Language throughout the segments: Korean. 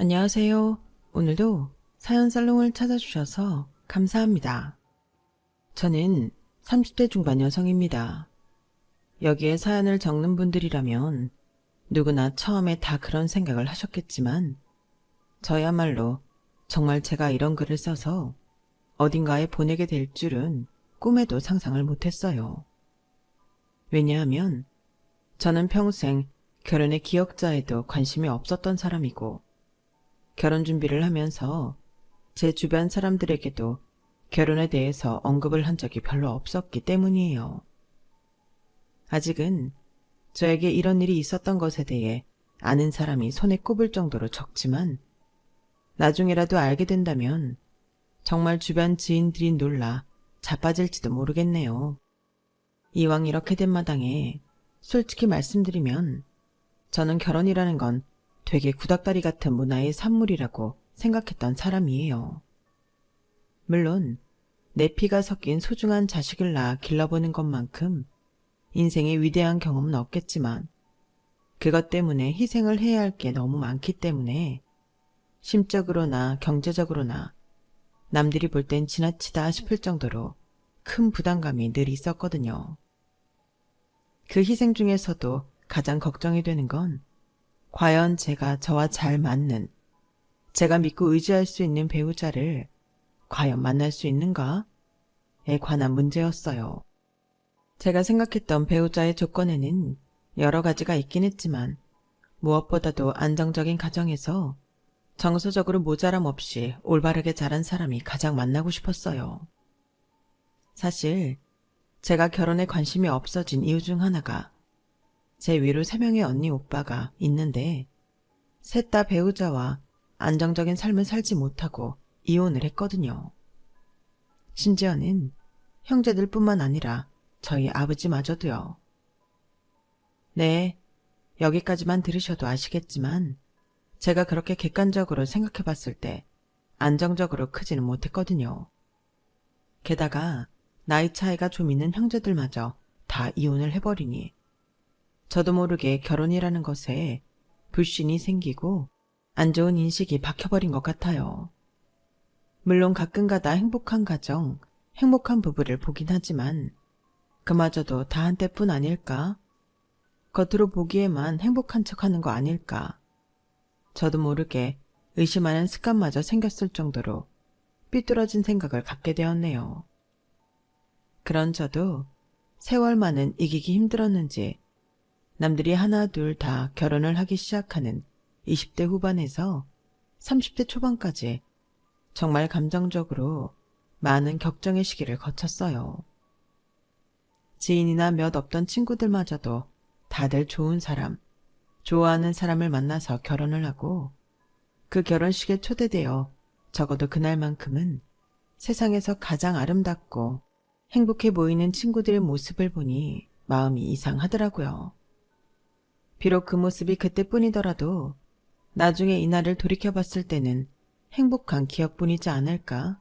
안녕하세요. 오늘도 사연살롱을 찾아주셔서 감사합니다. 저는 30대 중반 여성입니다. 여기에 사연을 적는 분들이라면 누구나 처음에 다 그런 생각을 하셨겠지만 저야말로 정말 제가 이런 글을 써서 어딘가에 보내게 될 줄은 꿈에도 상상을 못했어요. 왜냐하면 저는 평생 결혼의 기억자에도 관심이 없었던 사람이고 결혼 준비를 하면서 제 주변 사람들에게도 결혼에 대해서 언급을 한 적이 별로 없었기 때문이에요. 아직은 저에게 이런 일이 있었던 것에 대해 아는 사람이 손에 꼽을 정도로 적지만 나중에라도 알게 된다면 정말 주변 지인들이 놀라 자빠질지도 모르겠네요. 이왕 이렇게 된 마당에 솔직히 말씀드리면 저는 결혼이라는 건 되게 구닥다리 같은 문화의 산물이라고 생각했던 사람이에요. 물론 내 피가 섞인 소중한 자식을 낳아 길러보는 것만큼 인생의 위대한 경험은 없겠지만 그것 때문에 희생을 해야 할 게 너무 많기 때문에 심적으로나 경제적으로나 남들이 볼 땐 지나치다 싶을 정도로 큰 부담감이 늘 있었거든요. 그 희생 중에서도 가장 걱정이 되는 건 과연 제가 저와 잘 맞는, 제가 믿고 의지할 수 있는 배우자를 과연 만날 수 있는가에 관한 문제였어요. 제가 생각했던 배우자의 조건에는 여러 가지가 있긴 했지만 무엇보다도 안정적인 가정에서 정서적으로 모자람 없이 올바르게 자란 사람이 가장 만나고 싶었어요. 사실 제가 결혼에 관심이 없어진 이유 중 하나가 제 위로 3명의 언니 오빠가 있는데 셋 다 배우자와 안정적인 삶을 살지 못하고 이혼을 했거든요. 심지어는 형제들뿐만 아니라 저희 아버지마저도요. 네, 여기까지만 들으셔도 아시겠지만 제가 그렇게 객관적으로 생각해 봤을 때 안정적으로 크지는 못했거든요. 게다가 나이 차이가 좀 있는 형제들마저 다 이혼을 해버리니 저도 모르게 결혼이라는 것에 불신이 생기고 안 좋은 인식이 박혀버린 것 같아요. 물론 가끔가다 행복한 가정, 행복한 부부를 보긴 하지만 그마저도 다 한때뿐 아닐까? 겉으로 보기에만 행복한 척하는 거 아닐까? 저도 모르게 의심하는 습관마저 생겼을 정도로 삐뚤어진 생각을 갖게 되었네요. 그런 저도 세월만은 이기기 힘들었는지 남들이 하나 둘 다 결혼을 하기 시작하는 20대 후반에서 30대 초반까지 정말 감정적으로 많은 격정의 시기를 거쳤어요. 지인이나 몇 없던 친구들마저도 다들 좋은 사람, 좋아하는 사람을 만나서 결혼을 하고 그 결혼식에 초대되어 적어도 그날만큼은 세상에서 가장 아름답고 행복해 보이는 친구들의 모습을 보니 마음이 이상하더라고요. 비록 그 모습이 그때뿐이더라도 나중에 이날을 돌이켜봤을 때는 행복한 기억뿐이지 않을까?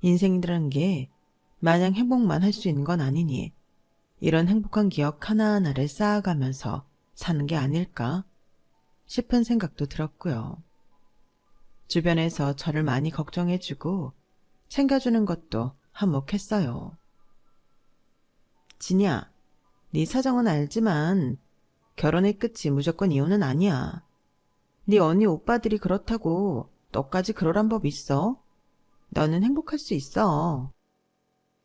인생이라는 게 마냥 행복만 할 수 있는 건 아니니 이런 행복한 기억 하나하나를 쌓아가면서 사는 게 아닐까 싶은 생각도 들었고요. 주변에서 저를 많이 걱정해주고 챙겨주는 것도 한몫했어요. 진이야, 네 사정은 알지만 결혼의 끝이 무조건 이혼은 아니야. 네 언니 오빠들이 그렇다고 너까지 그러란 법 있어? 너는 행복할 수 있어.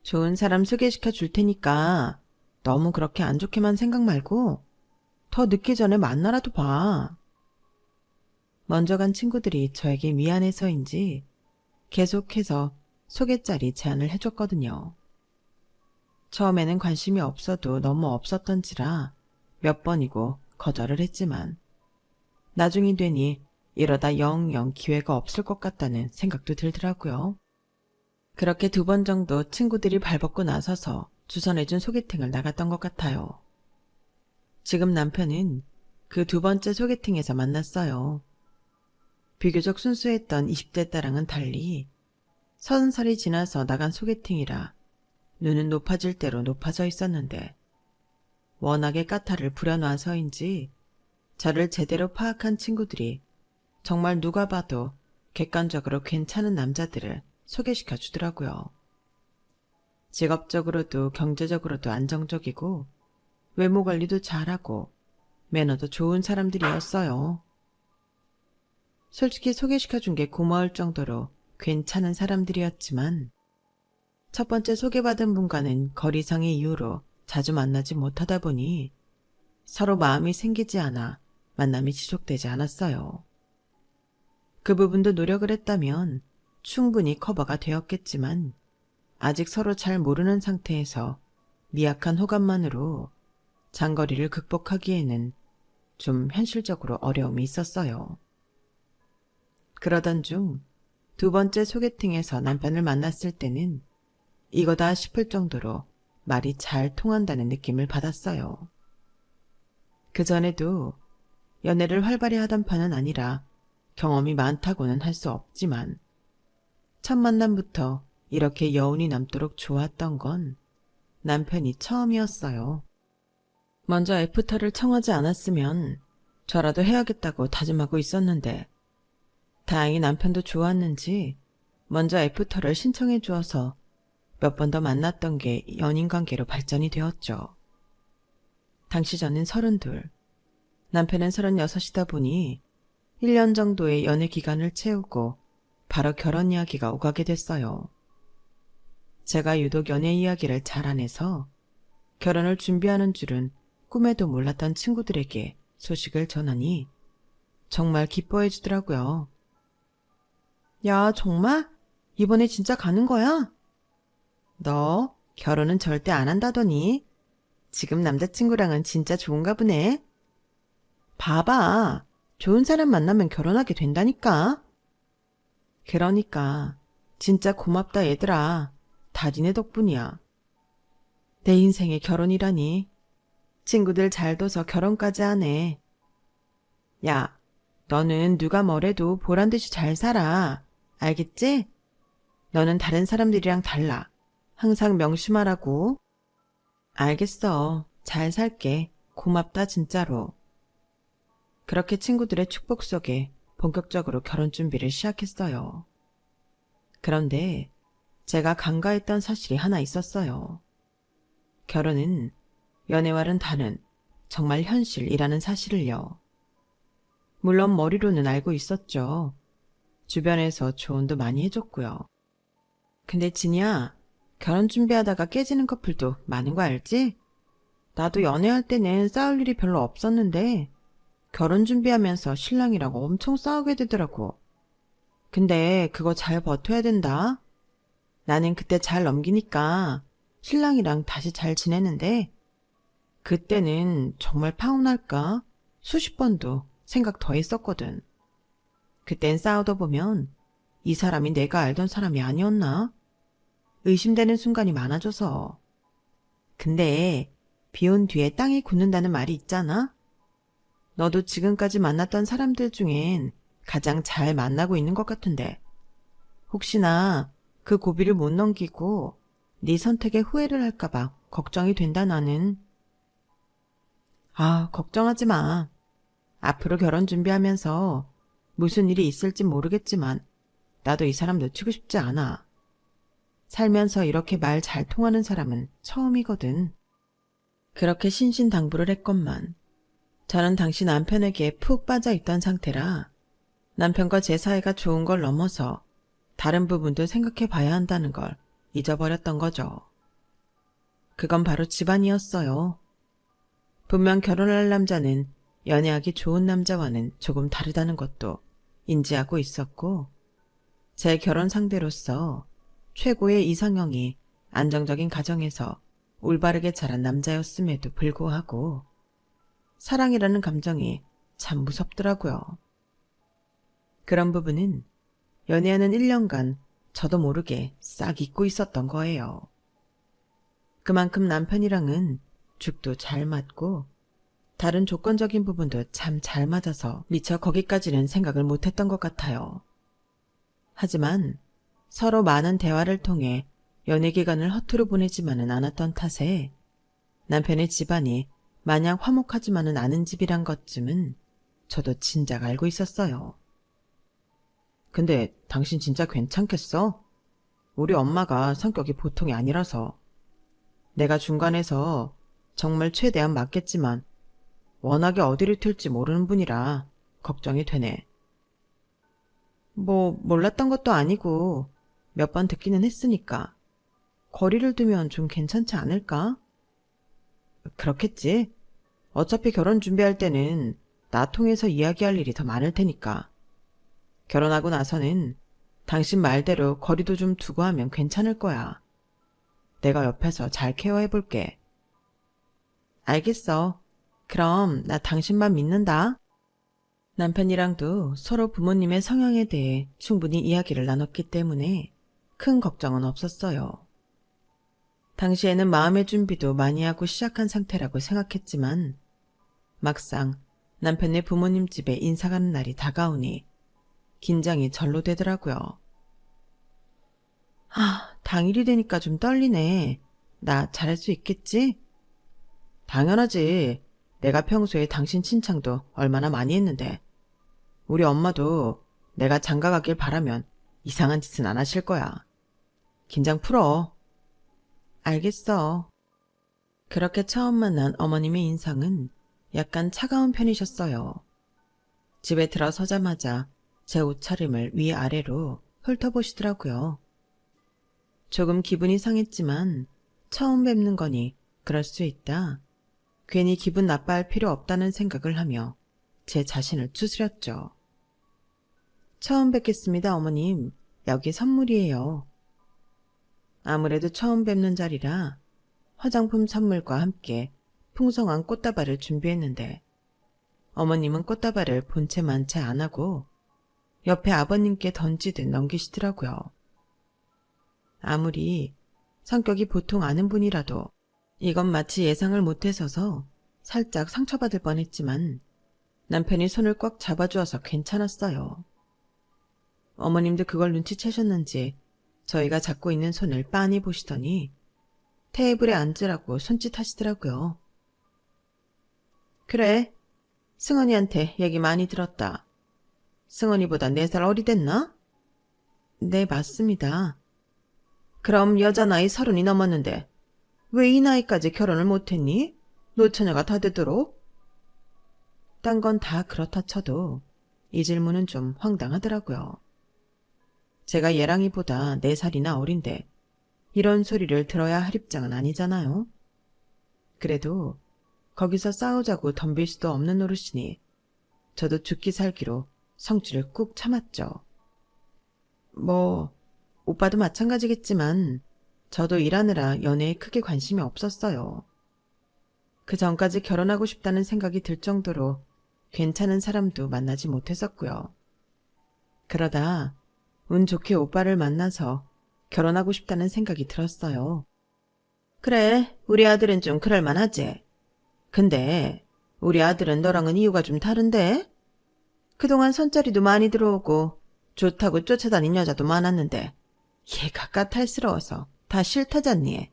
좋은 사람 소개시켜 줄 테니까 너무 그렇게 안 좋게만 생각 말고 더 늦기 전에 만나라도 봐. 먼저 간 친구들이 저에게 미안해서인지 계속해서 소개자리 제안을 해줬거든요. 처음에는 관심이 없어도 너무 없었던지라 몇 번이고 거절을 했지만 나중이 되니 이러다 영영 기회가 없을 것 같다는 생각도 들더라고요. 그렇게 2번 정도 친구들이 발벗고 나서서 주선해준 소개팅을 나갔던 것 같아요. 지금 남편은 그 2번째 소개팅에서 만났어요. 비교적 순수했던 20대 딸랑은 달리 30살이 지나서 나간 소개팅이라 눈은 높아질 대로 높아져 있었는데 워낙에 까탈을 부려놔서인지 저를 제대로 파악한 친구들이 정말 누가 봐도 객관적으로 괜찮은 남자들을 소개시켜 주더라고요. 직업적으로도 경제적으로도 안정적이고 외모 관리도 잘하고 매너도 좋은 사람들이었어요. 솔직히 소개시켜준 게 고마울 정도로 괜찮은 사람들이었지만 첫 번째 소개받은 분과는 거리상의 이유로 자주 만나지 못하다 보니 서로 마음이 생기지 않아 만남이 지속되지 않았어요. 그 부분도 노력을 했다면 충분히 커버가 되었겠지만 아직 서로 잘 모르는 상태에서 미약한 호감만으로 장거리를 극복하기에는 좀 현실적으로 어려움이 있었어요. 그러던 중 두 번째 소개팅에서 남편을 만났을 때는 이거다 싶을 정도로 말이 잘 통한다는 느낌을 받았어요. 그전에도 연애를 활발히 하던 편은 아니라 경험이 많다고는 할 수 없지만 첫 만남부터 이렇게 여운이 남도록 좋았던 건 남편이 처음이었어요. 먼저 애프터를 청하지 않았으면 저라도 해야겠다고 다짐하고 있었는데 다행히 남편도 좋았는지 먼저 애프터를 신청해 주어서 몇 번 더 만났던 게 연인관계로 발전이 되었죠. 당시 저는 32, 남편은 36이다 보니 1년 정도의 연애 기간을 채우고 바로 결혼 이야기가 오가게 됐어요. 제가 유독 연애 이야기를 잘 안 해서 결혼을 준비하는 줄은 꿈에도 몰랐던 친구들에게 소식을 전하니 정말 기뻐해 주더라고요. 야, 정말? 이번에 진짜 가는 거야? 너 결혼은 절대 안 한다더니 지금 남자친구랑은 진짜 좋은가 보네. 봐봐. 좋은 사람 만나면 결혼하게 된다니까. 그러니까 진짜 고맙다 얘들아. 다 니네 덕분이야. 내 인생의 결혼이라니. 친구들 잘 둬서 결혼까지 하네. 야, 너는 누가 뭐래도 보란듯이 잘 살아. 알겠지? 너는 다른 사람들이랑 달라. 항상 명심하라고. 알겠어. 잘 살게. 고맙다 진짜로. 그렇게 친구들의 축복 속에 본격적으로 결혼 준비를 시작했어요. 그런데 제가 간과했던 사실이 하나 있었어요. 결혼은 연애와는 다른 정말 현실이라는 사실을요. 물론 머리로는 알고 있었죠. 주변에서 조언도 많이 해줬고요. 근데 진이야, 결혼 준비하다가 깨지는 커플도 많은 거 알지? 나도 연애할 때는 싸울 일이 별로 없었는데 결혼 준비하면서 신랑이랑 엄청 싸우게 되더라고. 근데 그거 잘 버텨야 된다. 나는 그때 잘 넘기니까 신랑이랑 다시 잘 지내는데 그때는 정말 파혼할까? 수십 번도 생각 더 했었거든. 그땐 싸우다 보면 이 사람이 내가 알던 사람이 아니었나? 의심되는 순간이 많아져서. 근데 비 온 뒤에 땅이 굳는다는 말이 있잖아? 너도 지금까지 만났던 사람들 중엔 가장 잘 만나고 있는 것 같은데 혹시나 그 고비를 못 넘기고 네 선택에 후회를 할까봐 걱정이 된다 나는. 아, 걱정하지 마. 앞으로 결혼 준비하면서 무슨 일이 있을지 모르겠지만 나도 이 사람 놓치고 싶지 않아. 살면서 이렇게 말 잘 통하는 사람은 처음이거든. 그렇게 신신당부를 했건만 저는 당시 남편에게 푹 빠져있던 상태라 남편과 제 사이가 좋은 걸 넘어서 다른 부분도 생각해 봐야 한다는 걸 잊어버렸던 거죠. 그건 바로 집안이었어요. 분명 결혼할 남자는 연애하기 좋은 남자와는 조금 다르다는 것도 인지하고 있었고 제 결혼 상대로서 최고의 이상형이 안정적인 가정에서 올바르게 자란 남자였음에도 불구하고 사랑이라는 감정이 참 무섭더라고요. 그런 부분은 연애하는 1년간 저도 모르게 싹 잊고 있었던 거예요. 그만큼 남편이랑은 죽도 잘 맞고 다른 조건적인 부분도 참 잘 맞아서 미처 거기까지는 생각을 못했던 것 같아요. 하지만 서로 많은 대화를 통해 연애 기간을 허투루 보내지만은 않았던 탓에 남편의 집안이 마냥 화목하지만은 않은 집이란 것쯤은 저도 진작 알고 있었어요. 근데 당신 진짜 괜찮겠어? 우리 엄마가 성격이 보통이 아니라서. 내가 중간에서 정말 최대한 맞겠지만 워낙에 어디를 튈지 모르는 분이라 걱정이 되네. 뭐 몰랐던 것도 아니고 몇 번 듣기는 했으니까 거리를 두면 좀 괜찮지 않을까? 그렇겠지. 어차피 결혼 준비할 때는 나 통해서 이야기할 일이 더 많을 테니까. 결혼하고 나서는 당신 말대로 거리도 좀 두고 하면 괜찮을 거야. 내가 옆에서 잘 케어해볼게. 알겠어. 그럼 나 당신만 믿는다. 남편이랑도 서로 부모님의 성향에 대해 충분히 이야기를 나눴기 때문에 큰 걱정은 없었어요. 당시에는 마음의 준비도 많이 하고 시작한 상태라고 생각했지만 막상 남편네 부모님 집에 인사 가는 날이 다가오니 긴장이 절로 되더라고요. 당일이 되니까 좀 떨리네. 나 잘할 수 있겠지? 당연하지. 내가 평소에 당신 칭찬도 얼마나 많이 했는데. 우리 엄마도 내가 장가 가길 바라면 이상한 짓은 안 하실 거야. 긴장 풀어. 알겠어. 그렇게 처음 만난 어머님의 인상은 약간 차가운 편이셨어요. 집에 들어서자마자 제 옷차림을 위아래로 훑어보시더라고요. 조금 기분이 상했지만 처음 뵙는 거니 그럴 수 있다. 괜히 기분 나빠할 필요 없다는 생각을 하며 제 자신을 추스렸죠. 처음 뵙겠습니다, 어머님. 여기 선물이에요. 아무래도 처음 뵙는 자리라 화장품 선물과 함께 풍성한 꽃다발을 준비했는데 어머님은 꽃다발을 본체 만체 안 하고 옆에 아버님께 던지듯 넘기시더라고요. 아무리 성격이 보통 아는 분이라도 이건 마치 예상을 못해서서 살짝 상처받을 뻔했지만 남편이 손을 꽉 잡아주어서 괜찮았어요. 어머님도 그걸 눈치채셨는지 저희가 잡고 있는 손을 빤히 보시더니 테이블에 앉으라고 손짓하시더라고요. 그래, 승원이한테 얘기 많이 들었다. 승원이보다 4살 어리댔나? 네, 맞습니다. 그럼 여자 나이 30이 넘었는데 왜 이 나이까지 결혼을 못했니? 노처녀가 다 되도록? 딴 건 다 그렇다 쳐도 이 질문은 좀 황당하더라고요. 제가 얘랑이보다 4살이나 어린데 이런 소리를 들어야 할 입장은 아니잖아요. 그래도 거기서 싸우자고 덤빌 수도 없는 노릇이니 저도 죽기 살기로 성질을 꾹 참았죠. 오빠도 마찬가지겠지만 저도 일하느라 연애에 크게 관심이 없었어요. 그 전까지 결혼하고 싶다는 생각이 들 정도로 괜찮은 사람도 만나지 못했었고요. 그러다 운 좋게 오빠를 만나서 결혼하고 싶다는 생각이 들었어요. 그래, 우리 아들은 좀 그럴만하지. 근데 우리 아들은 너랑은 이유가 좀 다른데? 그동안 선자리도 많이 들어오고 좋다고 쫓아다닌 여자도 많았는데 얘가 까탈스러워서 다 싫다잖니.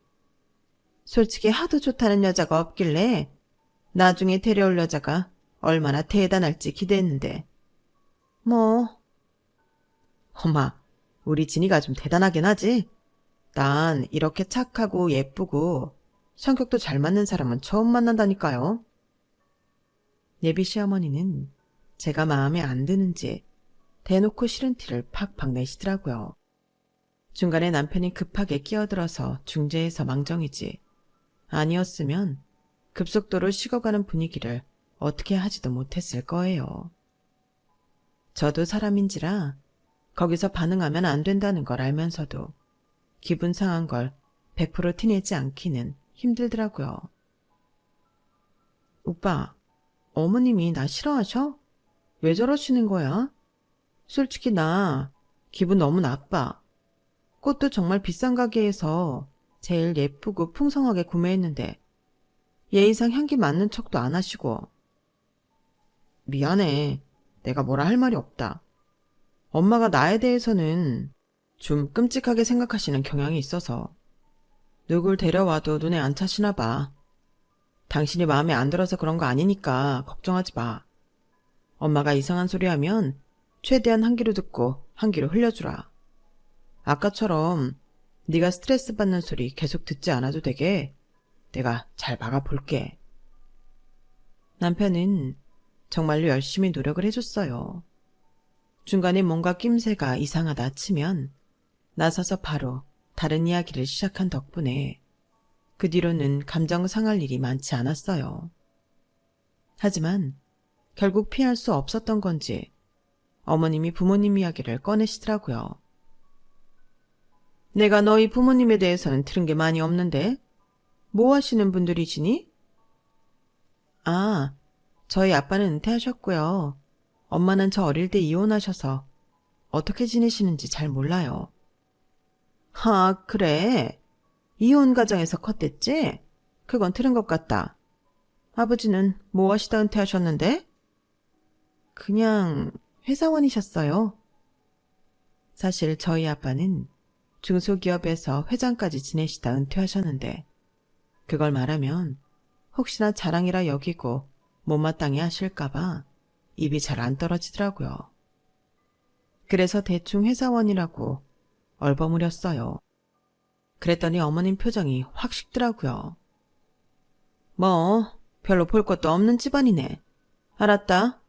솔직히 하도 좋다는 여자가 없길래 나중에 데려올 여자가 얼마나 대단할지 기대했는데 엄마, 우리 진이가 좀 대단하긴 하지? 난 이렇게 착하고 예쁘고 성격도 잘 맞는 사람은 처음 만난다니까요. 예비 시어머니는 제가 마음에 안 드는지 대놓고 싫은 티를 팍팍 내시더라고요. 중간에 남편이 급하게 끼어들어서 중재해서 망정이지. 아니었으면 급속도로 식어가는 분위기를 어떻게 하지도 못했을 거예요. 저도 사람인지라 거기서 반응하면 안 된다는 걸 알면서도 기분 상한 걸 100% 티내지 않기는 힘들더라고요. 오빠, 어머님이 나 싫어하셔? 왜 저러시는 거야? 솔직히 나 기분 너무 나빠. 꽃도 정말 비싼 가게에서 제일 예쁘고 풍성하게 구매했는데 예의상 향기 맡는 척도 안 하시고. 미안해. 내가 뭐라 할 말이 없다. 엄마가 나에 대해서는 좀 끔찍하게 생각하시는 경향이 있어서 누굴 데려와도 눈에 안 차시나 봐. 당신이 마음에 안 들어서 그런 거 아니니까 걱정하지 마. 엄마가 이상한 소리 하면 최대한 한 귀로 듣고 한 귀로 흘려주라. 아까처럼 네가 스트레스 받는 소리 계속 듣지 않아도 되게 내가 잘 막아볼게. 남편은 정말로 열심히 노력을 해줬어요. 중간에 뭔가 낌새가 이상하다 치면 나서서 바로 다른 이야기를 시작한 덕분에 그 뒤로는 감정 상할 일이 많지 않았어요. 하지만 결국 피할 수 없었던 건지 어머님이 부모님 이야기를 꺼내시더라고요. 내가 너희 부모님에 대해서는 들은 게 많이 없는데 뭐 하시는 분들이시니? 아, 저희 아빠는 은퇴하셨고요. 엄마는 저 어릴 때 이혼하셔서 어떻게 지내시는지 잘 몰라요. 아, 그래? 이혼 가정에서 컸댔지? 그건 들은 것 같다. 아버지는 뭐 하시다 은퇴하셨는데? 그냥 회사원이셨어요. 사실 저희 아빠는 중소기업에서 회장까지 지내시다 은퇴하셨는데 그걸 말하면 혹시나 자랑이라 여기고 못마땅해 하실까봐 입이 잘 안 떨어지더라고요. 그래서 대충 회사원이라고 얼버무렸어요. 그랬더니 어머님 표정이 확 식더라고요. 뭐 별로 볼 것도 없는 집안이네. 알았다.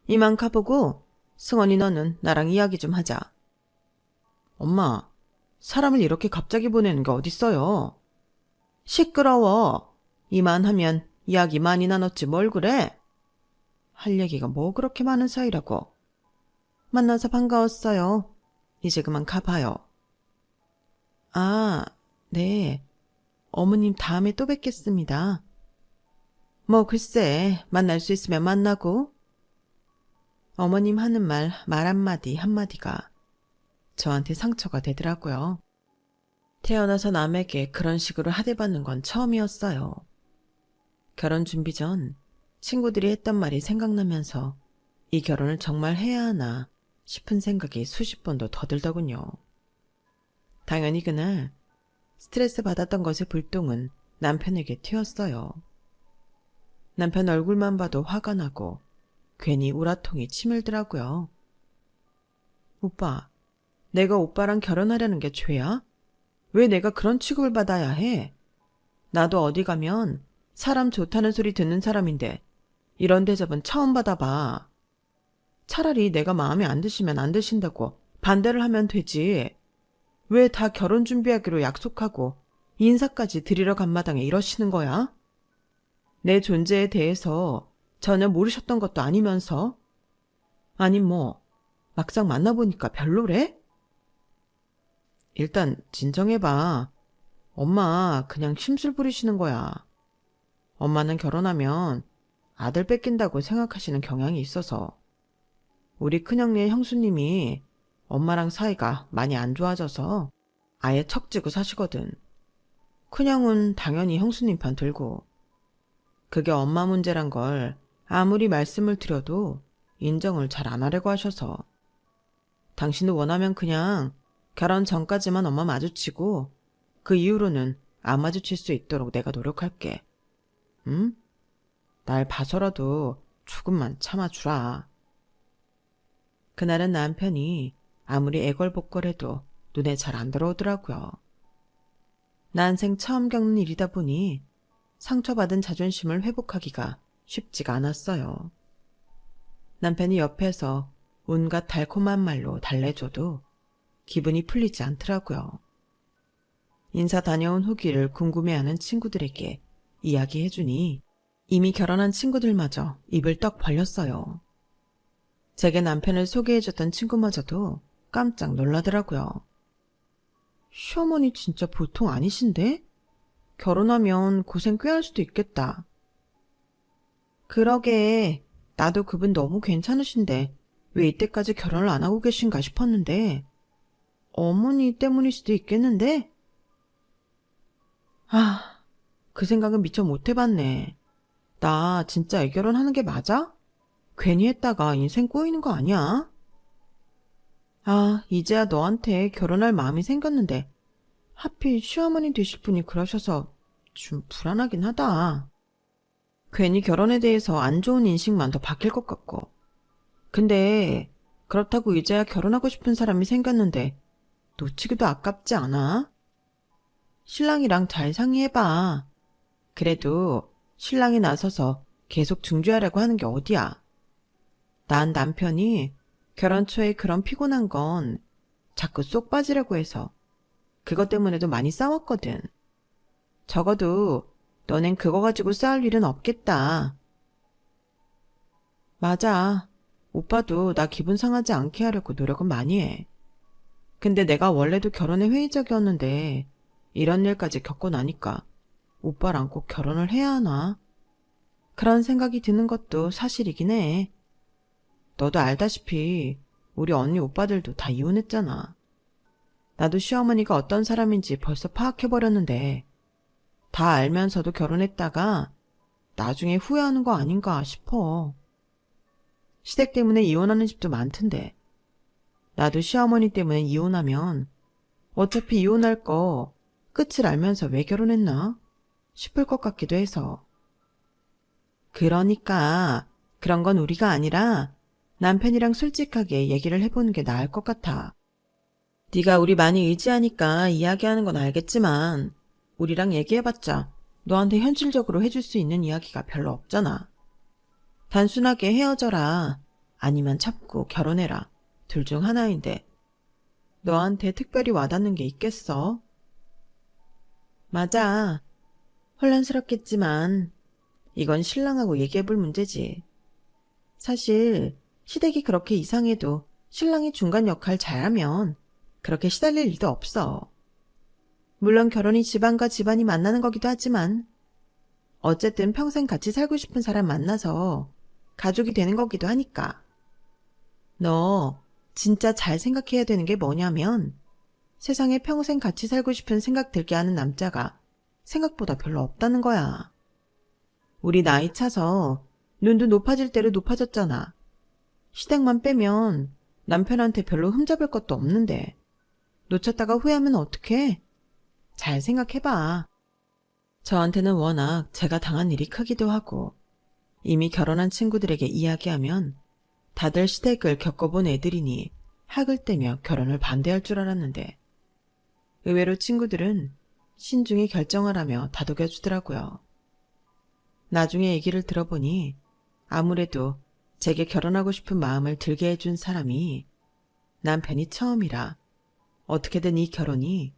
이만 가보고 승원이 너는 나랑 이야기 좀 하자. 엄마, 사람을 이렇게 갑자기 보내는 게 어딨어요. 시끄러워. 이만 하면 이야기 많이 나눴지 뭘 그래? 할 얘기가 뭐 그렇게 많은 사이라고. 만나서 반가웠어요. 이제 그만 가봐요. 아, 네. 어머님 다음에 또 뵙겠습니다. 뭐 글쎄 만날 수 있으면 만나고. 어머님 하는 말 한마디 한마디가 저한테 상처가 되더라고요. 태어나서 남에게 그런 식으로 하대받는 건 처음이었어요. 결혼 준비 전 친구들이 했던 말이 생각나면서 이 결혼을 정말 해야 하나 싶은 생각이 수십 번도 더 들더군요. 당연히 그날 스트레스 받았던 것의 불똥은 남편에게 튀었어요. 남편 얼굴만 봐도 화가 나고 괜히 우라통이 치밀더라고요. 오빠, 내가 오빠랑 결혼하려는 게 죄야? 왜 내가 그런 취급을 받아야 해? 나도 어디 가면 사람 좋다는 소리 듣는 사람인데 이런 대접은 처음 받아봐. 차라리 내가 마음에 안 드시면 안 드신다고 반대를 하면 되지. 왜 다 결혼 준비하기로 약속하고 인사까지 드리러 간 마당에 이러시는 거야? 내 존재에 대해서 전혀 모르셨던 것도 아니면서? 아니 뭐 막상 만나보니까 별로래? 일단 진정해봐. 엄마 그냥 심술 부리시는 거야. 엄마는 결혼하면 아들 뺏긴다고 생각하시는 경향이 있어서. 우리 큰형네 형수님이 엄마랑 사이가 많이 안 좋아져서 아예 척지고 사시거든. 큰형은 당연히 형수님 편 들고. 그게 엄마 문제란 걸 아무리 말씀을 드려도 인정을 잘 안 하려고 하셔서. 당신도 원하면 그냥 결혼 전까지만 엄마 마주치고 그 이후로는 안 마주칠 수 있도록 내가 노력할게. 응? 날 봐서라도 조금만 참아주라. 그날은 남편이 아무리 애걸복걸해도 눈에 잘 안 들어오더라고요. 난생 처음 겪는 일이다 보니 상처받은 자존심을 회복하기가 쉽지가 않았어요. 남편이 옆에서 온갖 달콤한 말로 달래줘도 기분이 풀리지 않더라고요. 인사 다녀온 후기를 궁금해하는 친구들에게 이야기해주니 이미 결혼한 친구들마저 입을 떡 벌렸어요. 제게 남편을 소개해줬던 친구마저도 깜짝 놀라더라고요. 시어머니 진짜 보통 아니신데? 결혼하면 고생 꽤 할 수도 있겠다. 그러게, 나도 그분 너무 괜찮으신데 왜 이때까지 결혼을 안 하고 계신가 싶었는데 어머니 때문일 수도 있겠는데? 아, 그 생각은 미처 못 해봤네. 나 진짜 애결혼하는 게 맞아? 괜히 했다가 인생 꼬이는 거 아니야? 아, 이제야 너한테 결혼할 마음이 생겼는데 하필 시어머니 되실 분이 그러셔서 좀 불안하긴 하다. 괜히 결혼에 대해서 안 좋은 인식만 더 바뀔 것 같고. 근데 그렇다고 이제야 결혼하고 싶은 사람이 생겼는데 놓치기도 아깝지 않아? 신랑이랑 잘 상의해봐. 그래도 신랑이 나서서 계속 중재하려고 하는 게 어디야. 난 남편이 결혼 초에 그런 피곤한 건 자꾸 쏙 빠지려고 해서 그것 때문에도 많이 싸웠거든. 적어도 너넨 그거 가지고 싸울 일은 없겠다. 맞아. 오빠도 나 기분 상하지 않게 하려고 노력은 많이 해. 근데 내가 원래도 결혼에 회의적이었는데 이런 일까지 겪고 나니까 오빠랑 꼭 결혼을 해야 하나? 그런 생각이 드는 것도 사실이긴 해. 너도 알다시피 우리 언니 오빠들도 다 이혼했잖아. 나도 시어머니가 어떤 사람인지 벌써 파악해버렸는데 다 알면서도 결혼했다가 나중에 후회하는 거 아닌가 싶어. 시댁 때문에 이혼하는 집도 많던데 나도 시어머니 때문에 이혼하면 어차피 이혼할 거 끝을 알면서 왜 결혼했나 싶을 것 같기도 해서. 그러니까 그런 건 우리가 아니라 남편이랑 솔직하게 얘기를 해보는 게 나을 것 같아. 네가 우리 많이 의지하니까 이야기하는 건 알겠지만 우리랑 얘기해봤자 너한테 현실적으로 해줄 수 있는 이야기가 별로 없잖아. 단순하게 헤어져라 아니면 참고 결혼해라 둘 중 하나인데 너한테 특별히 와닿는 게 있겠어? 맞아. 혼란스럽겠지만 이건 신랑하고 얘기해볼 문제지. 사실 시댁이 그렇게 이상해도 신랑이 중간 역할 잘하면 그렇게 시달릴 일도 없어. 물론 결혼이 집안과 집안이 만나는 거기도 하지만 어쨌든 평생 같이 살고 싶은 사람 만나서 가족이 되는 거기도 하니까. 너 진짜 잘 생각해야 되는 게 뭐냐면 세상에 평생 같이 살고 싶은 생각 들게 하는 남자가 생각보다 별로 없다는 거야. 우리 나이 차서 눈도 높아질 대로 높아졌잖아. 시댁만 빼면 남편한테 별로 흠잡을 것도 없는데 놓쳤다가 후회하면 어떡해? 잘 생각해봐. 저한테는 워낙 제가 당한 일이 크기도 하고 이미 결혼한 친구들에게 이야기하면 다들 시댁을 겪어본 애들이니 학을 떼며 결혼을 반대할 줄 알았는데 의외로 친구들은 신중히 결정하라며 다독여주더라고요. 나중에 얘기를 들어보니 아무래도 제게 결혼하고 싶은 마음을 들게 해준 사람이 남편이 처음이라 어떻게든 이 결혼이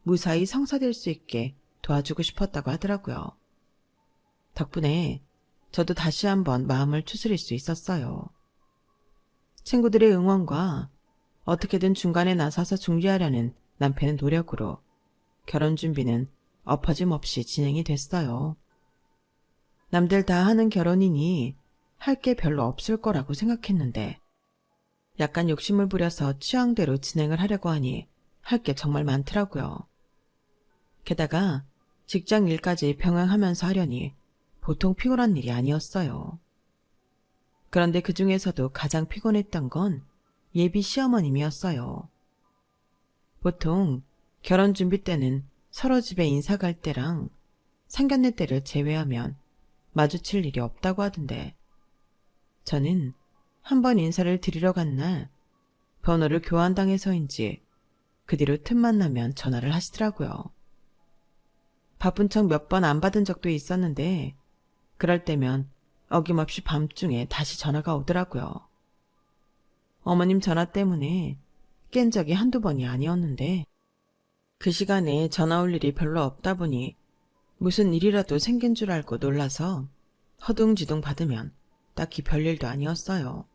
무사히 성사될 수 있게 도와주고 싶었다고 하더라고요. 덕분에 저도 다시 한번 마음을 추스릴 수 있었어요. 친구들의 응원과 어떻게든 중간에 나서서 중재하려는 남편의 노력으로 결혼 준비는 엎어짐 없이 진행이 됐어요. 남들 다 하는 결혼이니 할 게 별로 없을 거라고 생각했는데 약간 욕심을 부려서 취향대로 진행을 하려고 하니 할 게 정말 많더라고요. 게다가 직장 일까지 병행하면서 하려니 보통 피곤한 일이 아니었어요. 그런데 그 중에서도 가장 피곤했던 건 예비 시어머님이었어요. 보통 결혼 준비 때는 서로 집에 인사 갈 때랑 상견례 때를 제외하면 마주칠 일이 없다고 하던데 저는 한 번 인사를 드리러 간 날 번호를 교환당해서인지 그 뒤로 틈만 나면 전화를 하시더라고요. 바쁜 척 몇 번 안 받은 적도 있었는데 그럴 때면 어김없이 밤중에 다시 전화가 오더라고요. 어머님 전화 때문에 깬 적이 한두 번이 아니었는데 그 시간에 전화 올 일이 별로 없다 보니 무슨 일이라도 생긴 줄 알고 놀라서 허둥지둥 받으면 딱히 별일도 아니었어요.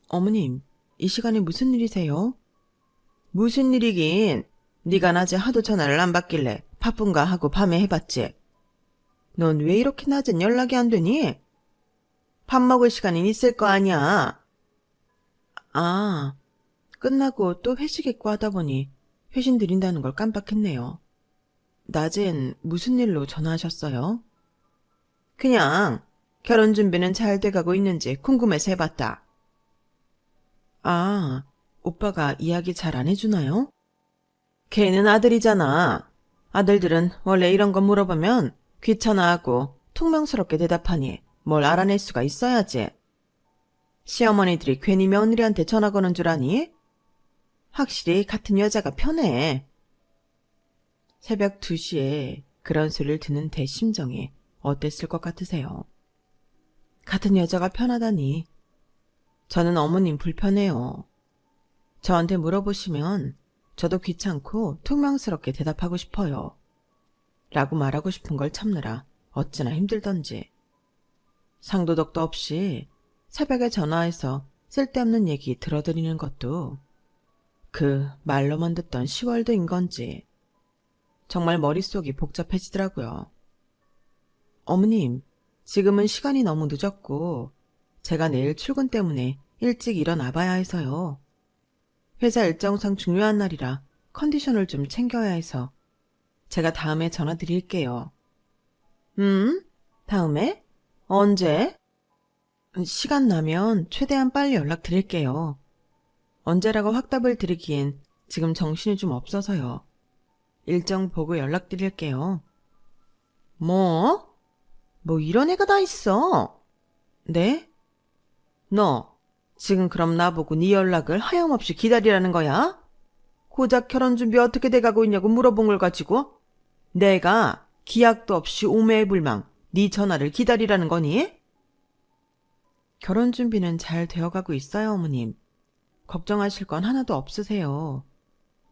어머님, 이 시간에 무슨 일이세요? 무슨 일이긴. 네가 낮에 하도 전화를 안 받길래 바쁜가 하고 밤에 해봤지. 넌 왜 이렇게 낮엔 연락이 안 되니? 밥 먹을 시간이 있을 거 아니야. 아, 끝나고 또 회식했고 하다 보니 회신 드린다는 걸 깜빡했네요. 낮엔 무슨 일로 전화하셨어요? 그냥 결혼 준비는 잘 돼가고 있는지 궁금해서 해봤다. 아, 오빠가 이야기 잘 안 해주나요? 걔는 아들이잖아. 아들들은 원래 이런 거 물어보면 귀찮아하고 퉁명스럽게 대답하니 뭘 알아낼 수가 있어야지. 시어머니들이 괜히 며느리한테 전화 거는 줄 아니? 확실히 같은 여자가 편해. 새벽 2시에 그런 소리를 듣는 대 심정이 어땠을 것 같으세요? 같은 여자가 편하다니. 저는 어머님 불편해요. 저한테 물어보시면 저도 귀찮고 퉁명스럽게 대답하고 싶어요. 라고 말하고 싶은 걸 참느라 어찌나 힘들던지. 상도덕도 없이 새벽에 전화해서 쓸데없는 얘기 들어드리는 것도 그 말로만 듣던 시월드인 건지 정말 머릿속이 복잡해지더라고요. 어머님, 지금은 시간이 너무 늦었고 제가 내일 출근 때문에 일찍 일어나 봐야 해서요. 회사 일정상 중요한 날이라 컨디션을 좀 챙겨야 해서 제가 다음에 전화 드릴게요. 다음에? 언제? 시간 나면 최대한 빨리 연락 드릴게요. 언제라고 확답을 드리기엔 지금 정신이 좀 없어서요. 일정 보고 연락 드릴게요. 뭐 이런 애가 다 있어? 네? 너 지금 그럼 나보고 네 연락을 하염없이 기다리라는 거야? 고작 결혼 준비 어떻게 돼가고 있냐고 물어본 걸 가지고 내가 기약도 없이 오매불망 네 전화를 기다리라는 거니? 결혼 준비는 잘 되어가고 있어요, 어머님. 걱정하실 건 하나도 없으세요.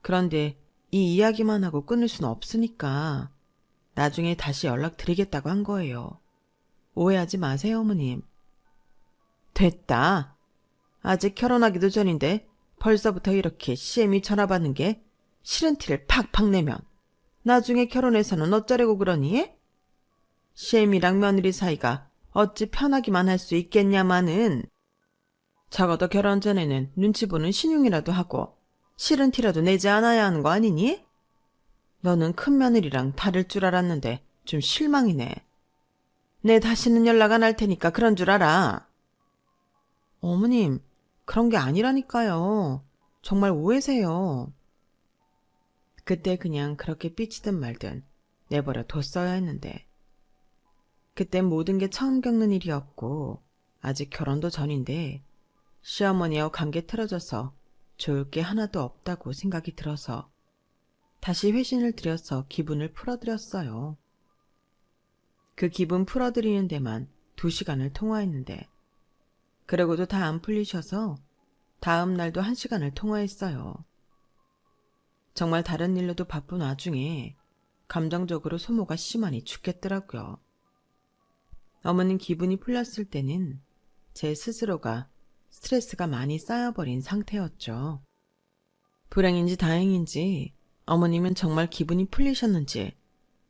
그런데 이 이야기만 하고 끊을 수는 없으니까 나중에 다시 연락드리겠다고 한 거예요. 오해하지 마세요, 어머님. 됐다. 아직 결혼하기도 전인데 벌써부터 이렇게 시애미 전화 받는 게 싫은 티를 팍팍 내면 나중에 결혼해서는 어쩌려고 그러니? 시애미랑 며느리 사이가 어찌 편하기만 할 수 있겠냐마는. 적어도 결혼 전에는 눈치 보는 신용이라도 하고 싫은 티라도 내지 않아야 하는 거 아니니? 너는 큰 며느리랑 다를 줄 알았는데 좀 실망이네. 내 다시는 연락 안 할 테니까 그런 줄 알아. 어머님, 그런 게 아니라니까요. 정말 오해세요. 그때 그냥 그렇게 삐치든 말든 내버려 뒀어야 했는데. 그땐 모든 게 처음 겪는 일이었고 아직 결혼도 전인데 시어머니와 관계 틀어져서 좋을 게 하나도 없다고 생각이 들어서 다시 회신을 드려서 기분을 풀어드렸어요. 그 기분 풀어드리는 데만 2시간을 통화했는데 그러고도 다 안 풀리셔서 다음 날도 1시간을 통화했어요. 정말 다른 일로도 바쁜 와중에 감정적으로 소모가 심하니 죽겠더라고요. 어머님 기분이 풀렸을 때는 제 스스로가 스트레스가 많이 쌓여버린 상태였죠. 불행인지 다행인지 어머님은 정말 기분이 풀리셨는지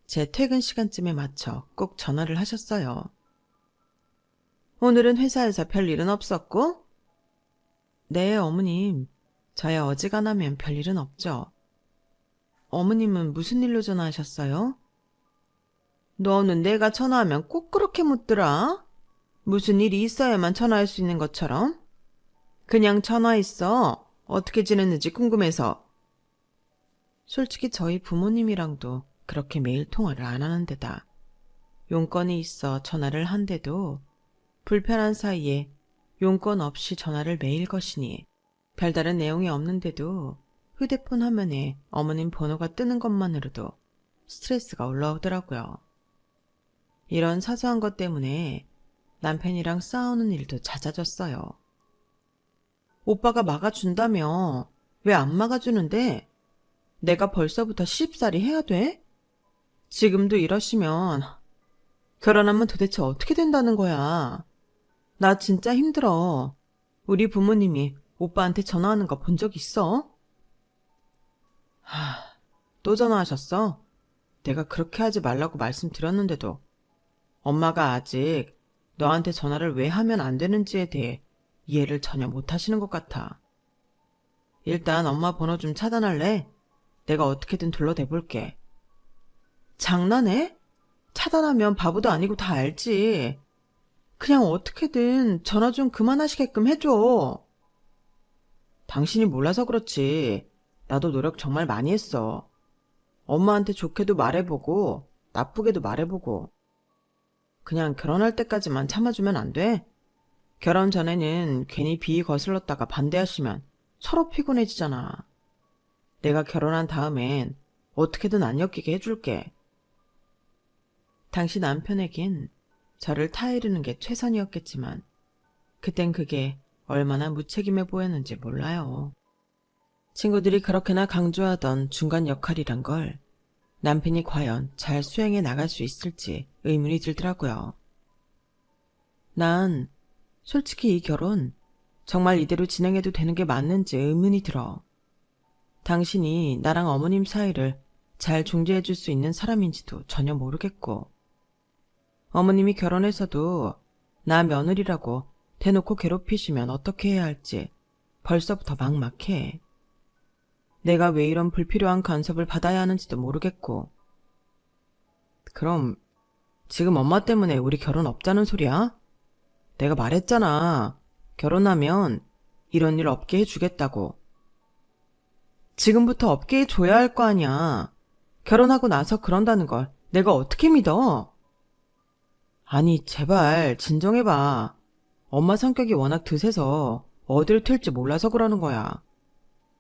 제 퇴근 시간쯤에 맞춰 꼭 전화를 하셨어요. 오늘은 회사에서 별일은 없었고? 네, 어머님. 저야 어지간하면 별일은 없죠. 어머님은 무슨 일로 전화하셨어요? 너는 내가 전화하면 꼭 그렇게 묻더라. 무슨 일이 있어야만 전화할 수 있는 것처럼. 그냥 전화했어. 어떻게 지냈는지 궁금해서. 솔직히 저희 부모님이랑도 그렇게 매일 통화를 안 하는 데다 용건이 있어 전화를 한데도 불편한 사이에 용건 없이 전화를 매일 거시니 별다른 내용이 없는데도 휴대폰 화면에 어머님 번호가 뜨는 것만으로도 스트레스가 올라오더라고요. 이런 사소한 것 때문에 남편이랑 싸우는 일도 잦아졌어요. 오빠가 막아준다며 왜 안 막아주는데? 내가 벌써부터 시집살이 해야 돼? 지금도 이러시면 결혼하면 도대체 어떻게 된다는 거야? 나 진짜 힘들어. 우리 부모님이 오빠한테 전화하는 거 본 적 있어? 또 전화하셨어? 내가 그렇게 하지 말라고 말씀드렸는데도 엄마가 아직 너한테 전화를 왜 하면 안 되는지에 대해 이해를 전혀 못 하시는 것 같아. 일단 엄마 번호 좀 차단할래? 내가 어떻게든 둘러대볼게. 장난해? 차단하면 바보도 아니고 다 알지. 그냥 어떻게든 전화 좀 그만하시게끔 해줘. 당신이 몰라서 그렇지. 나도 노력 정말 많이 했어. 엄마한테 좋게도 말해보고 나쁘게도 말해보고. 그냥 결혼할 때까지만 참아주면 안 돼? 결혼 전에는 괜히 비위 거슬렀다가 반대하시면 서로 피곤해지잖아. 내가 결혼한 다음엔 어떻게든 안 엮이게 해줄게. 당시 남편에겐 저를 타이르는 게 최선이었겠지만 그땐 그게 얼마나 무책임해 보였는지 몰라요. 친구들이 그렇게나 강조하던 중간 역할이란 걸 남편이 과연 잘 수행해 나갈 수 있을지 의문이 들더라고요. 난 솔직히 이 결혼 정말 이대로 진행해도 되는 게 맞는지 의문이 들어. 당신이 나랑 어머님 사이를 잘 중재해 줄 수 있는 사람인지도 전혀 모르겠고, 어머님이 결혼해서도 나 며느리라고 대놓고 괴롭히시면 어떻게 해야 할지 벌써부터 막막해. 내가 왜 이런 불필요한 간섭을 받아야 하는지도 모르겠고. 그럼 지금 엄마 때문에 우리 결혼 없자는 소리야? 내가 말했잖아. 결혼하면 이런 일 없게 해주겠다고. 지금부터 없게 해줘야 할 거 아니야. 결혼하고 나서 그런다는 걸 내가 어떻게 믿어? 아니, 제발 진정해봐. 엄마 성격이 워낙 드세서 어디를 튈지 몰라서 그러는 거야.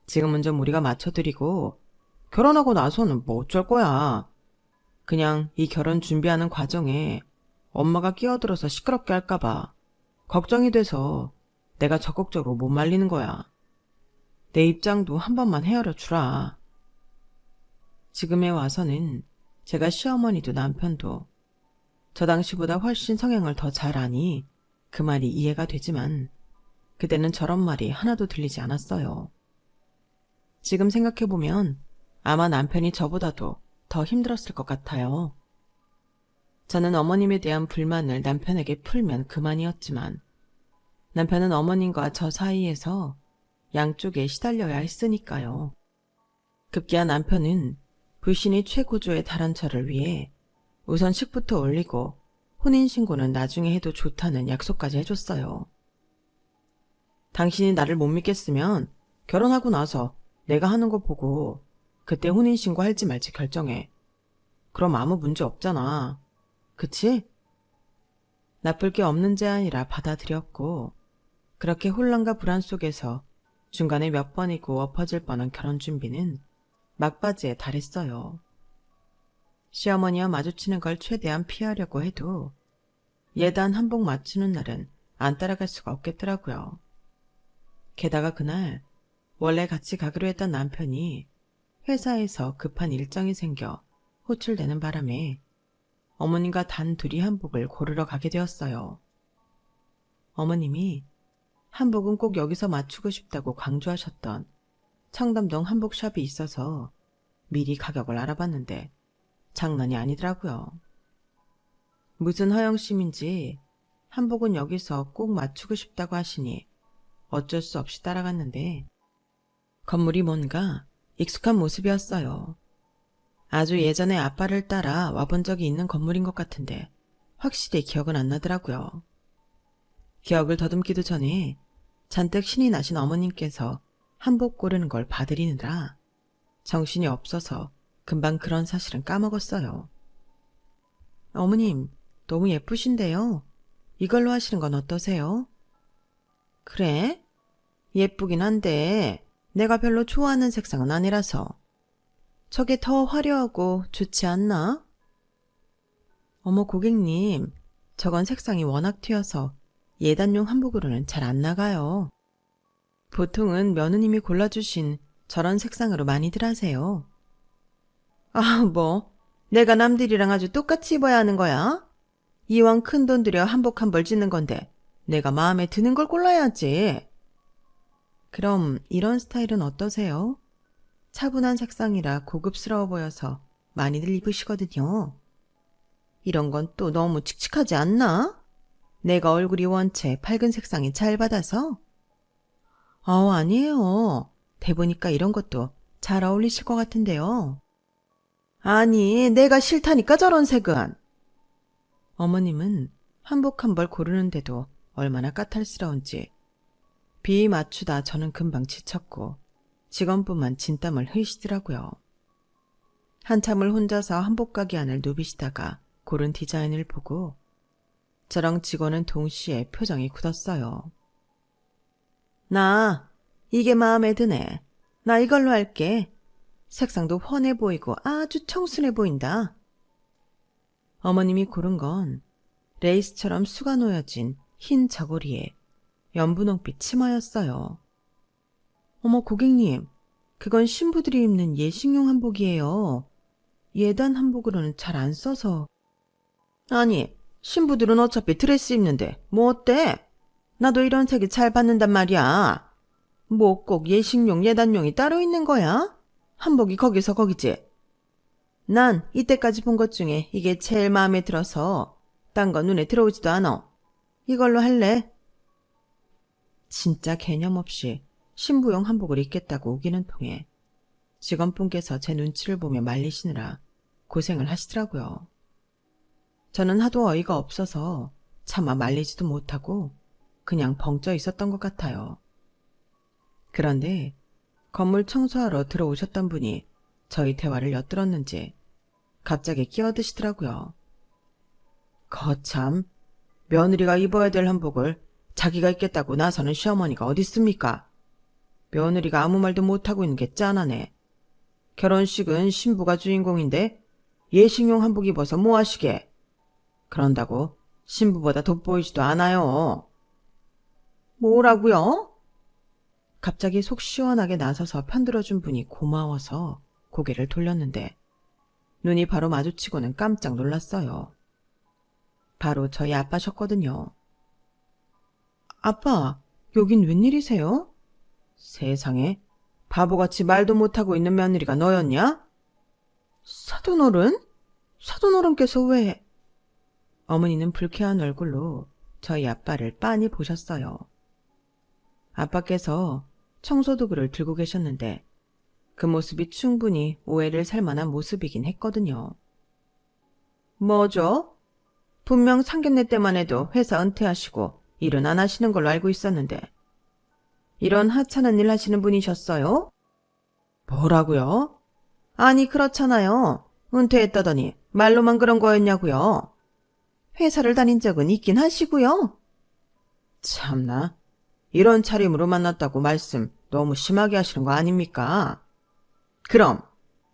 지금은 좀 우리가 맞춰드리고 결혼하고 나서는 뭐 어쩔 거야. 그냥 이 결혼 준비하는 과정에 엄마가 끼어들어서 시끄럽게 할까봐 걱정이 돼서 내가 적극적으로 못 말리는 거야. 내 입장도 한 번만 헤아려 주라. 지금에 와서는 제가 시어머니도 남편도 저 당시보다 훨씬 성향을 더 잘 아니 그 말이 이해가 되지만 그때는 저런 말이 하나도 들리지 않았어요. 지금 생각해보면 아마 남편이 저보다도 더 힘들었을 것 같아요. 저는 어머님에 대한 불만을 남편에게 풀면 그만이었지만 남편은 어머님과 저 사이에서 양쪽에 시달려야 했으니까요. 급기야 남편은 불신이 최고조에 달한 저를 위해 우선 식부터 올리고 혼인신고는 나중에 해도 좋다는 약속까지 해줬어요. 당신이 나를 못 믿겠으면 결혼하고 나서 내가 하는 거 보고 그때 혼인신고 할지 말지 결정해. 그럼 아무 문제 없잖아. 그치? 나쁠 게 없는 제안이라 받아들였고 그렇게 혼란과 불안 속에서 중간에 몇 번이고 엎어질 뻔한 결혼 준비는 막바지에 달했어요. 시어머니와 마주치는 걸 최대한 피하려고 해도 예단 한복 맞추는 날은 안 따라갈 수가 없겠더라고요. 게다가 그날 원래 같이 가기로 했던 남편이 회사에서 급한 일정이 생겨 호출되는 바람에 어머님과 단 둘이 한복을 고르러 가게 되었어요. 어머님이 한복은 꼭 여기서 맞추고 싶다고 강조하셨던 청담동 한복샵이 있어서 미리 가격을 알아봤는데 장난이 아니더라고요. 무슨 허영심인지 한복은 여기서 꼭 맞추고 싶다고 하시니 어쩔 수 없이 따라갔는데 건물이 뭔가 익숙한 모습이었어요. 아주 예전에 아빠를 따라 와본 적이 있는 건물인 것 같은데 확실히 기억은 안 나더라고요. 기억을 더듬기도 전에 잔뜩 신이 나신 어머님께서 한복 고르는 걸 봐드리느라 정신이 없어서 금방 그런 사실은 까먹었어요. 어머님, 너무 예쁘신데요. 이걸로 하시는 건 어떠세요? 그래? 예쁘긴 한데 내가 별로 좋아하는 색상은 아니라서. 저게 더 화려하고 좋지 않나? 어머 고객님, 저건 색상이 워낙 튀어서 예단용 한복으로는 잘 안 나가요. 보통은 며느님이 골라주신 저런 색상으로 많이들 하세요. 아, 뭐 내가 남들이랑 아주 똑같이 입어야 하는 거야? 이왕 큰돈 들여 한복 한 벌 짓는 건데 내가 마음에 드는 걸 골라야지. 그럼 이런 스타일은 어떠세요? 차분한 색상이라 고급스러워 보여서 많이들 입으시거든요. 이런 건 또 너무 칙칙하지 않나? 내가 얼굴이 원체 밝은 색상이 잘 받아서? 아니에요. 대보니까 이런 것도 잘 어울리실 것 같은데요. 아니, 내가 싫다니까 저런 색은. 어머님은 한복 한 벌 고르는데도 얼마나 까탈스러운지 비위 맞추다 저는 금방 지쳤고 직원분만 진땀을 흘리시더라고요. 한참을 혼자서 한복 가게 안을 누비시다가 고른 디자인을 보고 저랑 직원은 동시에 표정이 굳었어요. 나 이게 마음에 드네. 나 이걸로 할게. 색상도 훤해 보이고 아주 청순해 보인다. 어머님이 고른 건 레이스처럼 수가 놓여진 흰 저고리에 연분홍빛 치마였어요. 어머 고객님, 그건 신부들이 입는 예식용 한복이에요. 예단 한복으로는 잘 안 써서. 아니, 신부들은 어차피 드레스 입는데 뭐 어때? 나도 이런 색이 잘 받는단 말이야. 뭐 꼭 예식용 예단용이 따로 있는 거야? 한복이 거기서 거기지. 난 이때까지 본 것 중에 이게 제일 마음에 들어서 딴 거 눈에 들어오지도 않아. 이걸로 할래? 진짜 개념 없이 신부용 한복을 입겠다고 우기는 통에 직원분께서 제 눈치를 보며 말리시느라 고생을 하시더라고요. 저는 하도 어이가 없어서 차마 말리지도 못하고 그냥 벙쪄 있었던 것 같아요. 그런데 건물 청소하러 들어오셨던 분이 저희 대화를 엿들었는지 갑자기 끼어드시더라고요. 거참, 며느리가 입어야 될 한복을 자기가 입겠다고 나서는 시어머니가 어딨습니까? 며느리가 아무 말도 못하고 있는 게 짠하네. 결혼식은 신부가 주인공인데 예식용 한복 입어서 뭐 하시게? 그런다고 신부보다 돋보이지도 않아요. 뭐라고요? 갑자기 속 시원하게 나서서 편들어준 분이 고마워서 고개를 돌렸는데 눈이 바로 마주치고는 깜짝 놀랐어요. 바로 저희 아빠셨거든요. 아빠, 여긴 웬일이세요? 세상에, 바보같이 말도 못하고 있는 며느리가 너였냐? 사돈어른? 사돈어른께서 왜? 어머니는 불쾌한 얼굴로 저희 아빠를 빤히 보셨어요. 아빠께서 청소도구를 들고 계셨는데 그 모습이 충분히 오해를 살 만한 모습이긴 했거든요. 뭐죠? 분명 상견례 때만 해도 회사 은퇴하시고 일은 안 하시는 걸로 알고 있었는데 이런 하찮은 일 하시는 분이셨어요? 뭐라고요? 아니 그렇잖아요. 은퇴했다더니 말로만 그런 거였냐고요. 회사를 다닌 적은 있긴 하시고요. 참나, 이런 차림으로 만났다고 말씀 너무 심하게 하시는 거 아닙니까? 그럼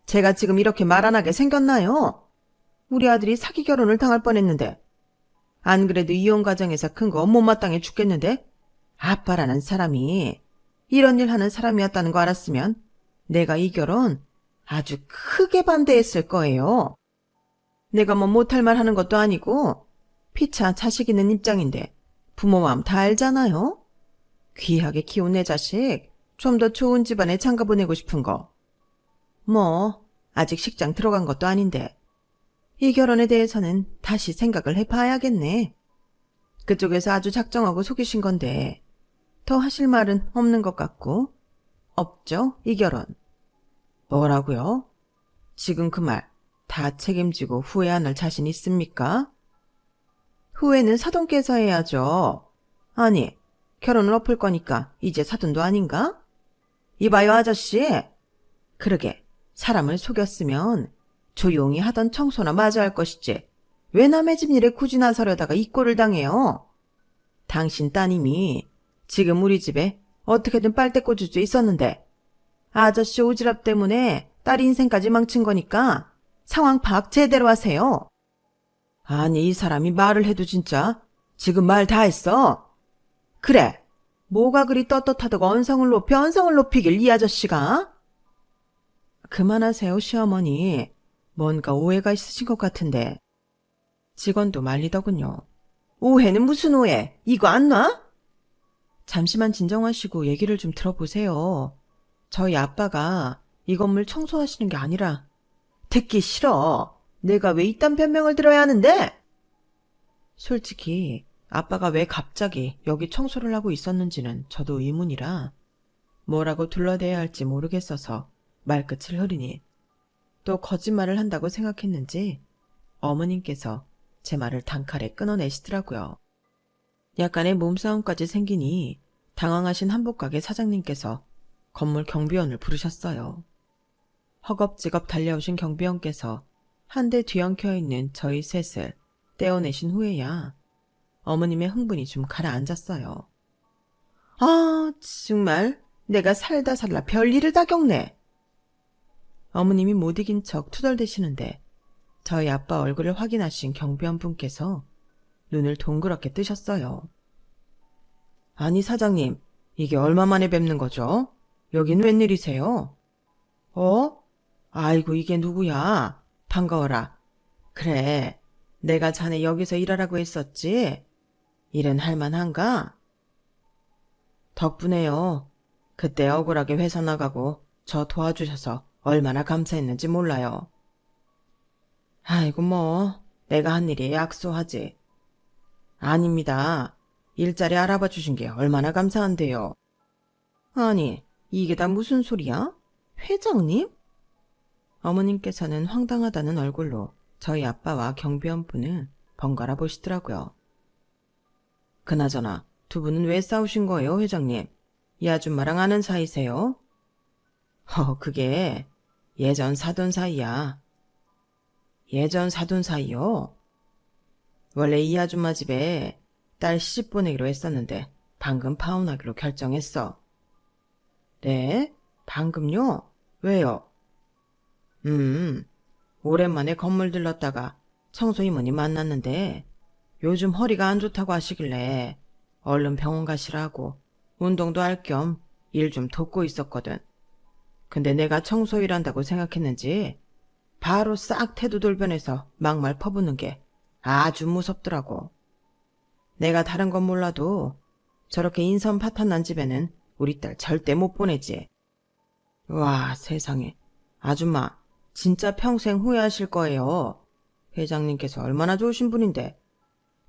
제가 지금 이렇게 말 안 하게 생겼나요? 우리 아들이 사기 결혼을 당할 뻔했는데 안 그래도 이혼 과정에서 큰 거 못마땅해 죽겠는데 아빠라는 사람이 이런 일 하는 사람이었다는 거 알았으면 내가 이 결혼 아주 크게 반대했을 거예요. 내가 뭐 못할 말 하는 것도 아니고 피차 자식 있는 입장인데 부모 마음 다 알잖아요. 귀하게 키운 내 자식 좀 더 좋은 집안에 장가 보내고 싶은 거. 뭐 아직 식장 들어간 것도 아닌데 이 결혼에 대해서는 다시 생각을 해봐야겠네. 그쪽에서 아주 작정하고 속이신 건데 더 하실 말은 없는 것 같고. 없죠, 이 결혼. 뭐라고요? 지금 그 말 다 책임지고 후회 안 할 자신 있습니까? 후회는 사돈께서 해야죠. 아니, 결혼을 엎을 거니까 이제 사돈도 아닌가? 이봐요 아저씨. 그러게 사람을 속였으면 조용히 하던 청소나 마저 할 것이지 왜 남의 집 일에 굳이 나서려다가 이 꼴을 당해요? 당신 따님이 지금 우리 집에 어떻게든 빨대 꽂을 수 있었는데 아저씨 오지랖 때문에 딸 인생까지 망친 거니까 상황 파악 제대로 하세요. 아니 이 사람이 말을 해도 진짜 지금 말 다 했어. 그래, 뭐가 그리 떳떳하다고 언성을 높이길 이 아저씨가? 그만하세요 시어머니. 뭔가 오해가 있으신 것 같은데. 직원도 말리더군요. 오해는 무슨 오해? 이거 안 놔? 잠시만 진정하시고 얘기를 좀 들어보세요. 저희 아빠가 이 건물 청소하시는 게 아니라. 듣기 싫어. 내가 왜 이딴 변명을 들어야 하는데? 솔직히 아빠가 왜 갑자기 여기 청소를 하고 있었는지는 저도 의문이라 뭐라고 둘러대야 할지 모르겠어서 말끝을 흐리니 또 거짓말을 한다고 생각했는지 어머님께서 제 말을 단칼에 끊어내시더라고요. 약간의 몸싸움까지 생기니 당황하신 한복가게 사장님께서 건물 경비원을 부르셨어요. 허겁지겁 달려오신 경비원께서 한 대 뒤엉켜 있는 저희 셋을 떼어내신 후에야 어머님의 흥분이 좀 가라앉았어요. 아, 정말 내가 살다 살라 별일을 다 겪네. 어머님이 못 이긴 척 투덜대시는데 저희 아빠 얼굴을 확인하신 경비원 분께서 눈을 동그랗게 뜨셨어요. 아니 사장님, 이게 얼마 만에 뵙는 거죠? 여긴 웬일이세요? 어? 아이고 이게 누구야? 반가워라. 그래, 내가 자네 여기서 일하라고 했었지? 일은 할만한가? 덕분에요. 그때 억울하게 회사 나가고 저 도와주셔서 얼마나 감사했는지 몰라요. 아이고 뭐 내가 한 일이 약소하지. 아닙니다. 일자리 알아봐 주신 게 얼마나 감사한데요. 아니 이게 다 무슨 소리야? 회장님? 어머님께서는 황당하다는 얼굴로 저희 아빠와 경비원분을 번갈아 보시더라고요. 그나저나 두 분은 왜 싸우신 거예요, 회장님? 이 아줌마랑 아는 사이세요? 그게 예전 사돈 사이야. 예전 사돈 사이요? 원래 이 아줌마 집에 딸 시집 보내기로 했었는데 방금 파혼하기로 결정했어. 네? 방금요? 왜요? 오랜만에 건물 들렀다가 청소 이모니 만났는데 요즘 허리가 안 좋다고 하시길래 얼른 병원 가시라고 운동도 할 겸 일 좀 돕고 있었거든. 근데 내가 청소 일한다고 생각했는지 바로 싹 태도 돌변해서 막말 퍼붓는 게 아주 무섭더라고. 내가 다른 건 몰라도 저렇게 인선 파탄 난 집에는 우리 딸 절대 못 보내지. 와 세상에. 아줌마 진짜 평생 후회하실 거예요. 회장님께서 얼마나 좋으신 분인데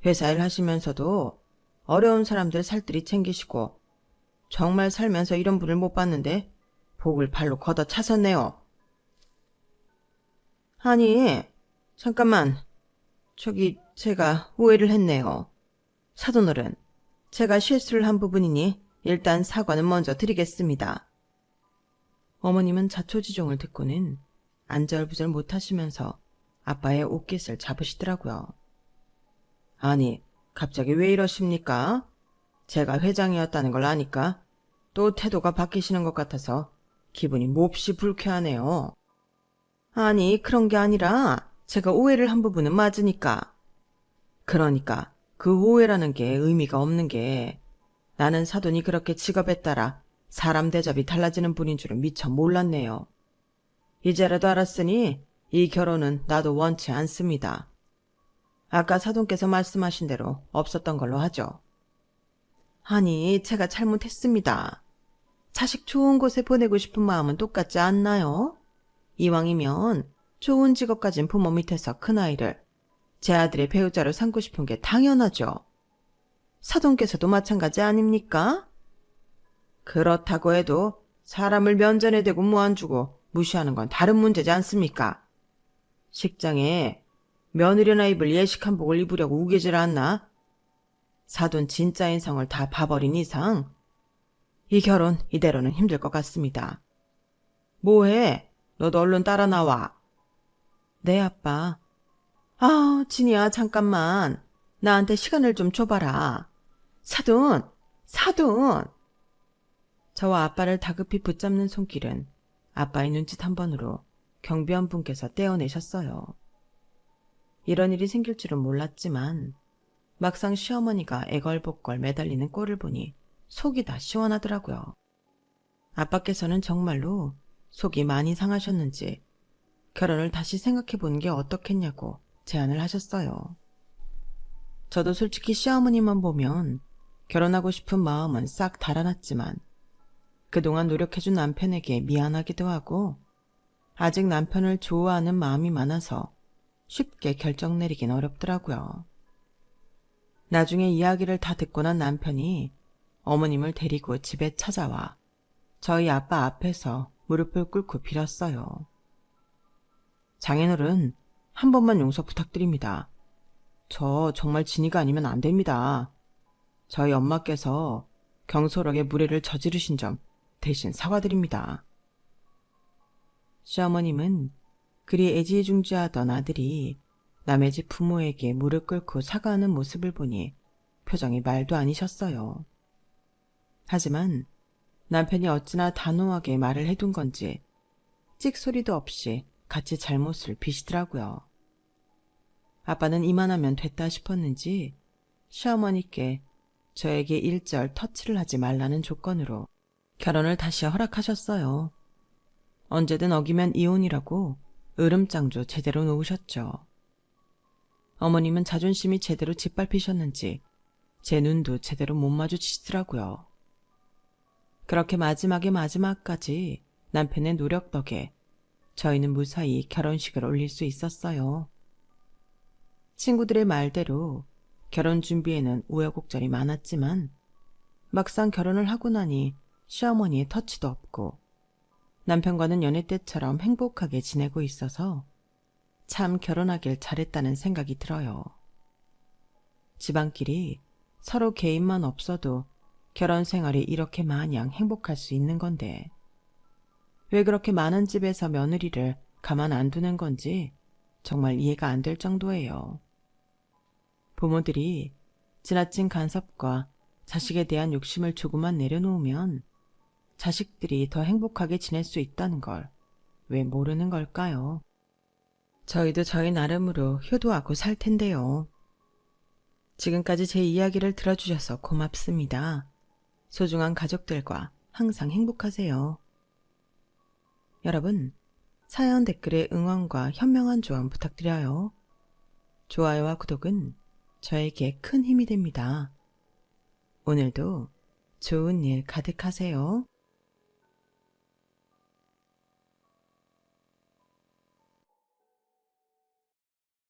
회사 일 하시면서도 어려운 사람들 살뜰히 챙기시고 정말 살면서 이런 분을 못 봤는데 복을 발로 걷어 차셨네요. 아니 잠깐만 저기 제가 오해를 했네요. 사돈어른 제가 실수를 한 부분이니 일단 사과는 먼저 드리겠습니다. 어머님은 자초지종을 듣고는 안절부절 못하시면서 아빠의 옷깃을 잡으시더라고요. 아니 갑자기 왜 이러십니까? 제가 회장이었다는 걸 아니까 또 태도가 바뀌시는 것 같아서 기분이 몹시 불쾌하네요. 아니 그런 게 아니라 제가 오해를 한 부분은 맞으니까. 그러니까 그 오해라는 게 의미가 없는 게 나는 사돈이 그렇게 직업에 따라 사람 대접이 달라지는 분인 줄은 미처 몰랐네요. 이제라도 알았으니 이 결혼은 나도 원치 않습니다. 아까 사돈께서 말씀하신 대로 없었던 걸로 하죠. 아니 제가 잘못했습니다. 자식 좋은 곳에 보내고 싶은 마음은 똑같지 않나요? 이왕이면 좋은 직업 가진 부모 밑에서 큰아이를 제 아들의 배우자로 삼고 싶은 게 당연하죠. 사돈께서도 마찬가지 아닙니까? 그렇다고 해도 사람을 면전에 대고 무안 주고 무시하는 건 다른 문제지 않습니까? 식장에 며느리나 입을 예식 한복을 입으려고 우기질 않나? 사돈 진짜 인성을 다 봐버린 이상 이 결혼 이대로는 힘들 것 같습니다. 뭐해? 너도 얼른 따라 나와. 네 아빠. 아 진이야 잠깐만. 나한테 시간을 좀 줘봐라. 사돈! 사돈! 저와 아빠를 다급히 붙잡는 손길은 아빠의 눈짓 한 번으로 경비원 분께서 떼어내셨어요. 이런 일이 생길 줄은 몰랐지만 막상 시어머니가 애걸복걸 매달리는 꼴을 보니 속이 다 시원하더라고요. 아빠께서는 정말로 속이 많이 상하셨는지 결혼을 다시 생각해보는 게 어떻겠냐고 제안을 하셨어요. 저도 솔직히 시어머니만 보면 결혼하고 싶은 마음은 싹 달아났지만 그동안 노력해준 남편에게 미안하기도 하고 아직 남편을 좋아하는 마음이 많아서 쉽게 결정 내리긴 어렵더라고요. 나중에 이야기를 다 듣고 난 남편이 어머님을 데리고 집에 찾아와 저희 아빠 앞에서 무릎을 꿇고 빌었어요. 장인어른, 한 번만 용서 부탁드립니다. 저 정말 진이가 아니면 안 됩니다. 저희 엄마께서 경솔하게 무례를 저지르신 점 대신 사과드립니다. 시어머님은 그리 애지중지하던 아들이 남의 집 부모에게 무릎 꿇고 사과하는 모습을 보니 표정이 말도 아니셨어요. 하지만 남편이 어찌나 단호하게 말을 해둔 건지 찍소리도 없이 같이 잘못을 비시더라고요. 아빠는 이만하면 됐다 싶었는지 시어머니께 저에게 일절 터치를 하지 말라는 조건으로 결혼을 다시 허락하셨어요. 언제든 어기면 이혼이라고 으름장조 제대로 놓으셨죠. 어머님은 자존심이 제대로 짓밟히셨는지 제 눈도 제대로 못 마주치시더라고요. 그렇게 마지막까지 남편의 노력 덕에 저희는 무사히 결혼식을 올릴 수 있었어요. 친구들의 말대로 결혼 준비에는 우여곡절이 많았지만 막상 결혼을 하고 나니 시어머니의 터치도 없고 남편과는 연애 때처럼 행복하게 지내고 있어서 참 결혼하길 잘했다는 생각이 들어요. 집안끼리 서로 개인만 없어도 결혼 생활이 이렇게 마냥 행복할 수 있는 건데 왜 그렇게 많은 집에서 며느리를 가만 안 두는 건지 정말 이해가 안 될 정도예요. 부모들이 지나친 간섭과 자식에 대한 욕심을 조금만 내려놓으면 자식들이 더 행복하게 지낼 수 있다는 걸 왜 모르는 걸까요? 저희도 저희 나름으로 효도하고 살 텐데요. 지금까지 제 이야기를 들어주셔서 고맙습니다. 소중한 가족들과 항상 행복하세요. 여러분, 사연 댓글에 응원과 현명한 조언 부탁드려요. 좋아요와 구독은 저에게 큰 힘이 됩니다. 오늘도 좋은 일 가득하세요.